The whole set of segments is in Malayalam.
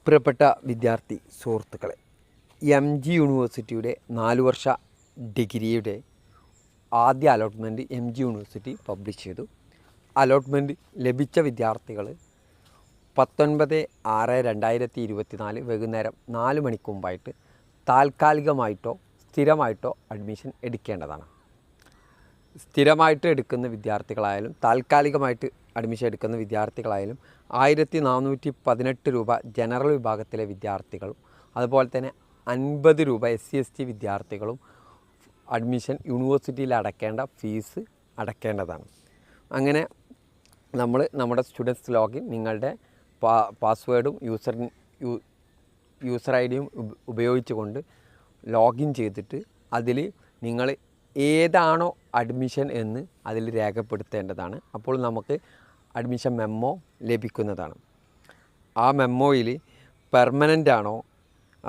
പ്രിയപ്പെട്ട വിദ്യാർത്ഥി സുഹൃത്തുക്കളെ, MG യൂണിവേഴ്സിറ്റിയുടെ 4 വർഷ ഡിഗ്രിയുടെ ആദ്യ അലോട്ട്മെൻറ്റ് MG യൂണിവേഴ്സിറ്റി പബ്ലിഷ് ചെയ്തു. അലോട്ട്മെൻറ്റ് ലഭിച്ച വിദ്യാർത്ഥികൾ 19/6/2024 വൈകുന്നേരം 4 മണിക്ക് മുമ്പായിട്ട് താൽക്കാലികമായിട്ടോ സ്ഥിരമായിട്ടോ അഡ്മിഷൻ എടുക്കേണ്ടതാണ്. സ്ഥിരമായിട്ട് എടുക്കുന്ന വിദ്യാർത്ഥികളായാലും താൽക്കാലികമായിട്ട് അഡ്മിഷൻ എടുക്കുന്ന വിദ്യാർത്ഥികളായാലും 1418 രൂപ ജനറൽ വിഭാഗത്തിലെ വിദ്യാർത്ഥികളും അതുപോലെ തന്നെ 50 രൂപ SC/ST വിദ്യാർത്ഥികളും അഡ്മിഷൻ യൂണിവേഴ്സിറ്റിയിൽ അടയ്ക്കേണ്ട ഫീസ് അടയ്ക്കേണ്ടതാണ്. അങ്ങനെ നമ്മുടെ സ്റ്റുഡൻസ് ലോഗിൻ നിങ്ങളുടെ പാസ്വേഡും യൂസർ ID ഉപയോഗിച്ചുകൊണ്ട് ലോഗിൻ ചെയ്തിട്ട് അതിൽ നിങ്ങൾ ഏതാണോ അഡ്മിഷൻ എന്ന് അതിൽ രേഖപ്പെടുത്തേണ്ടതാണ്. അപ്പോൾ നമുക്ക് അഡ്മിഷൻ മെമ്മോ ലഭിക്കുന്നതാണ്. ആ മെമ്മോയിൽ പെർമനൻ്റ് ആണോ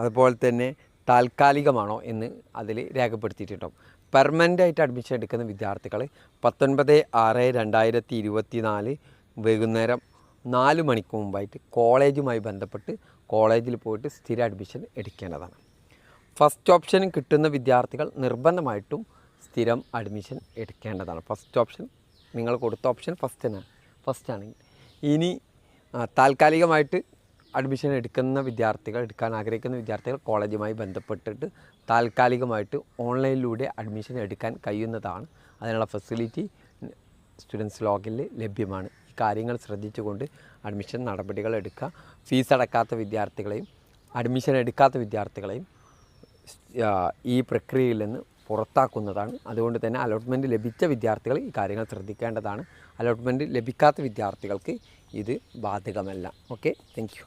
അതുപോലെ തന്നെ താൽക്കാലികമാണോ എന്ന് അതിൽ രേഖപ്പെടുത്തിയിട്ടുണ്ടാവും. പെർമനൻ്റ് ആയിട്ട് അഡ്മിഷൻ എടുക്കുന്ന വിദ്യാർത്ഥികൾ 19/6/2024 വൈകുന്നേരം 4 മണിക്ക് മുമ്പായിട്ട് കോളേജുമായി ബന്ധപ്പെട്ട് കോളേജിൽ പോയിട്ട് സ്ഥിര അഡ്മിഷൻ എടുക്കേണ്ടതാണ്. ഫസ്റ്റ് ഓപ്ഷൻ കിട്ടുന്ന വിദ്യാർത്ഥികൾ നിർബന്ധമായിട്ടും സ്ഥിരം അഡ്മിഷൻ എടുക്കേണ്ടതാണ്. ഫസ്റ്റ് ഓപ്ഷൻ നിങ്ങൾ കൊടുത്ത ഓപ്ഷൻ ഫസ്റ്റാണെങ്കിൽ ഇനി താൽക്കാലികമായിട്ട് അഡ്മിഷൻ എടുക്കാൻ ആഗ്രഹിക്കുന്ന വിദ്യാർത്ഥികൾ കോളേജുമായി ബന്ധപ്പെട്ടിട്ട് താൽക്കാലികമായിട്ട് ഓൺലൈനിലൂടെ അഡ്മിഷൻ എടുക്കാൻ കഴിയുന്നതാണ്. അതിനുള്ള ഫെസിലിറ്റി സ്റ്റുഡൻസ് ലോഗിനിൽ ലഭ്യമാണ്. ഈ കാര്യങ്ങൾ ശ്രദ്ധിച്ചുകൊണ്ട് അഡ്മിഷൻ നടപടികൾ എടുക്കുക. ഫീസ് അടക്കാത്ത വിദ്യാർത്ഥികളെയും അഡ്മിഷൻ എടുക്കാത്ത വിദ്യാർത്ഥികളെയും ഈ പ്രക്രിയയിൽ നിന്ന് പുറത്താക്കുന്നതാണ്. അതുകൊണ്ട് തന്നെ അലോട്ട്മെൻറ്റ് ലഭിച്ച വിദ്യാർത്ഥികൾ ഈ കാര്യങ്ങൾ ശ്രദ്ധിക്കേണ്ടതാണ്. അലോട്ട്മെൻറ്റ് ലഭിക്കാത്ത വിദ്യാർത്ഥികൾക്ക് ഇത് ബാധകമല്ല. Okay, thank you.